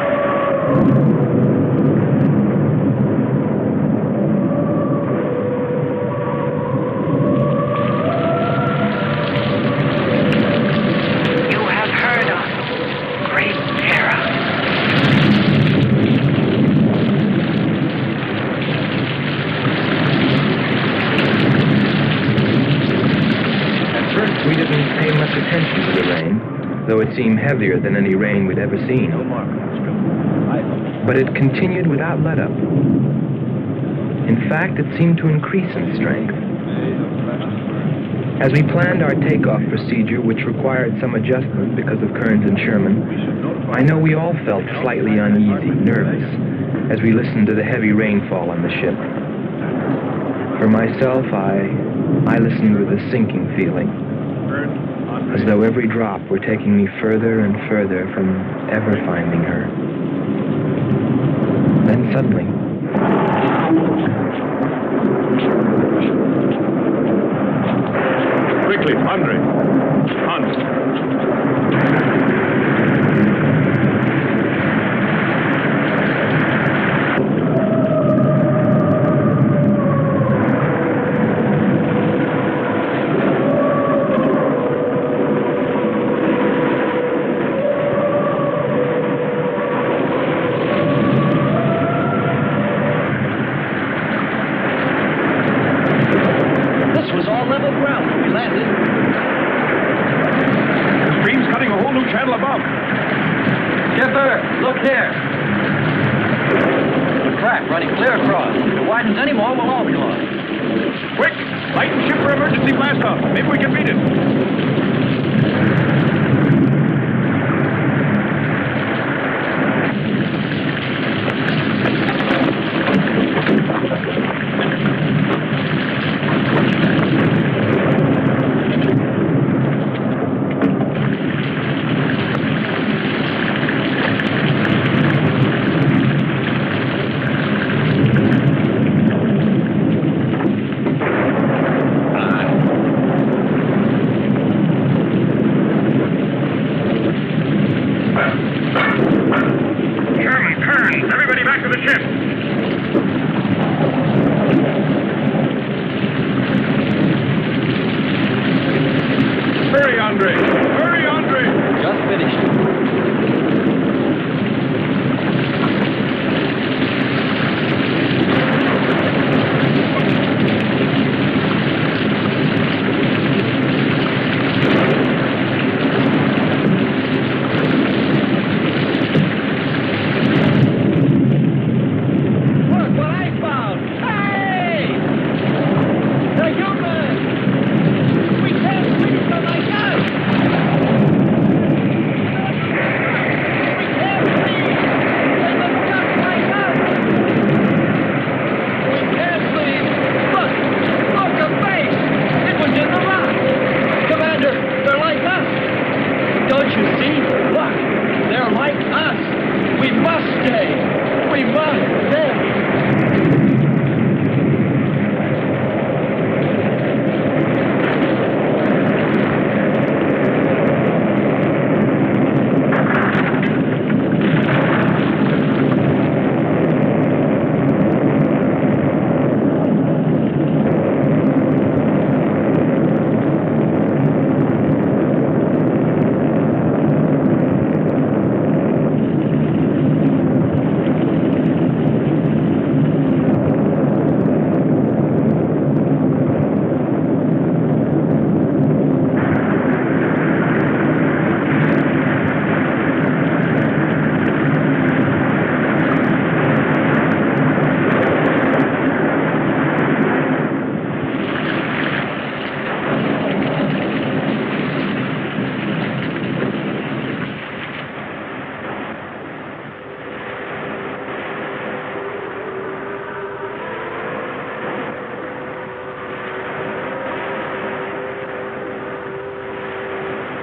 You have heard us, great Terra. We didn't pay much attention to the rain, though it seemed heavier than any rain we'd ever seen. But it continued without let-up. In fact, it seemed to increase in strength. As we planned our takeoff procedure, which required some adjustment because of Kearns and Sherman, I know we all felt slightly uneasy, nervous, as we listened to the heavy rainfall on the ship. For myself, I listened with a sinking feeling, as though every drop were taking me further and further from ever finding her. Then suddenly, Quickly, Andre. Hans.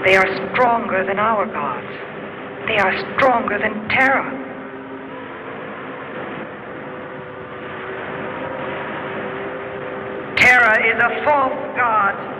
They are stronger than our gods. They are stronger than Terra. Terra is a false god.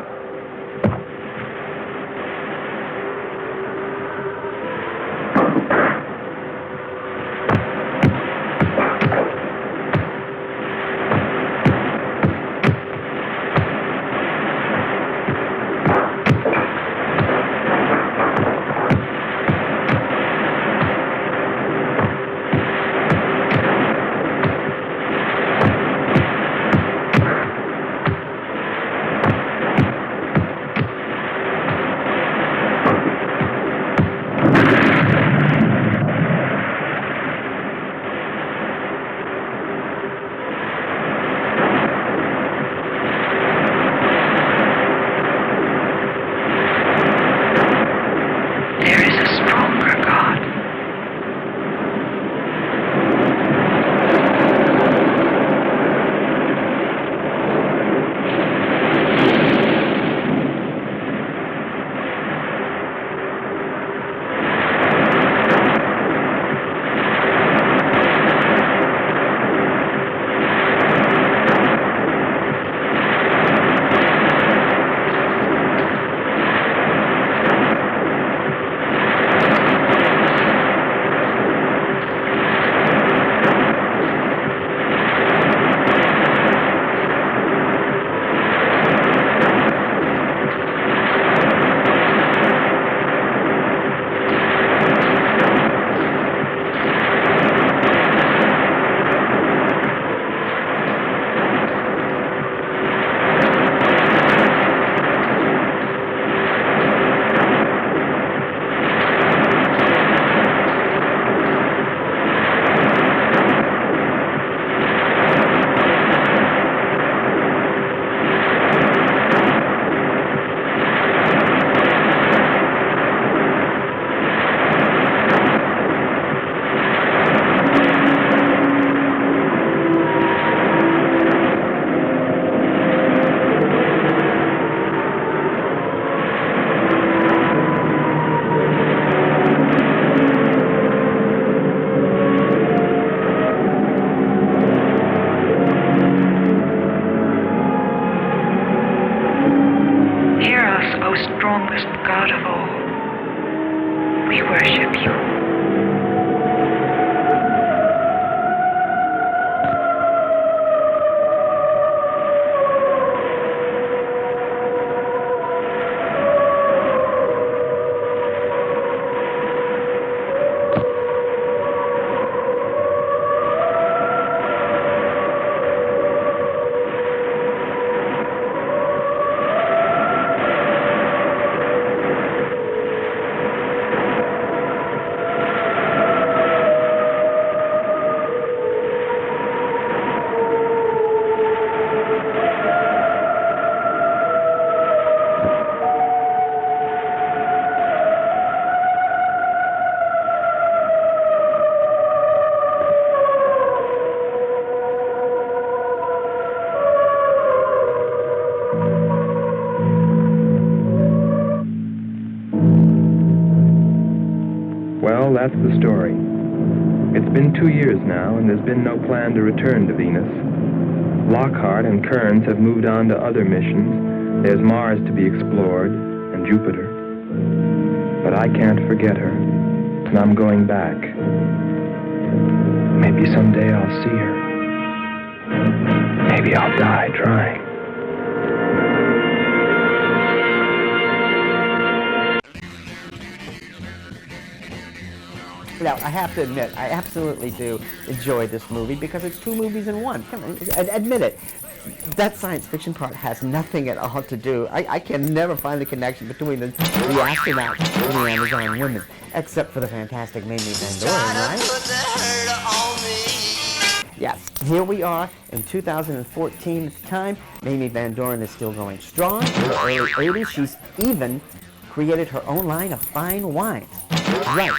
Well, that's the story. It's been 2 years now, and there's been no plan to return to Venus. Lockhart and Kearns have moved on to other missions. There's Mars to be explored, and Jupiter. But I can't forget her, and I'm going back. Maybe someday I'll see her. Maybe I'll die trying. Now, I have to admit, I absolutely do enjoy this movie because it's two movies in one. Come on, admit it. That science fiction part has nothing at all to do. I can never find the connection between the astronauts and the Amazon women, except for the fantastic Mamie Van Doren, right? Yes, here we are in 2014 at the time. Mamie Van Doren is still going strong. In her early 80s, she's even created her own line of fine wines. Right,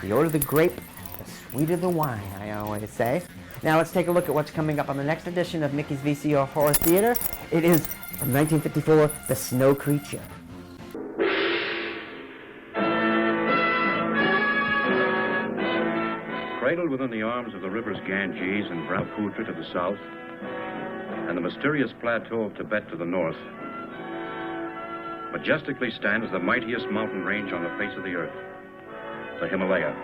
the older the grape, the sweeter the wine, I always say. Now let's take a look at what's coming up on the next edition of Mykki's VCR Horror Theater. It is, from 1954, The Snow Creature. Cradled within the arms of the rivers Ganges and Brahmaputra to the south, and the mysterious plateau of Tibet to the north, majestically stands the mightiest mountain range on the face of the earth, the Himalaya.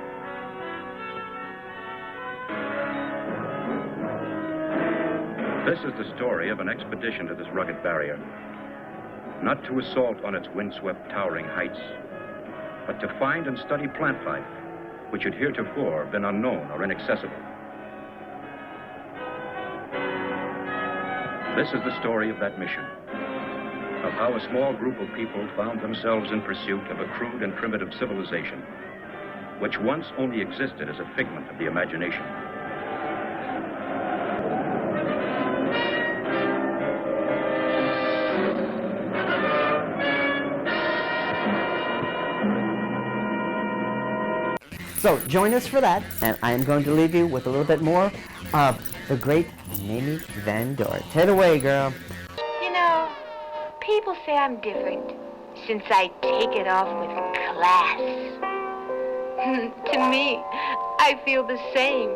This is the story of an expedition to this rugged barrier, not to assault on its windswept, towering heights, but to find and study plant life, which had heretofore been unknown or inaccessible. This is the story of that mission, of how a small group of people found themselves in pursuit of a crude and primitive civilization, which once only existed as a figment of the imagination. So join us for that, and I am going to leave you with a little bit more of the great Mamie Van Doren. Take it away, girl. You know, people say I'm different since I take it off with class. To me, I feel the same.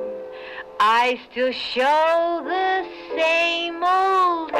I still show the same old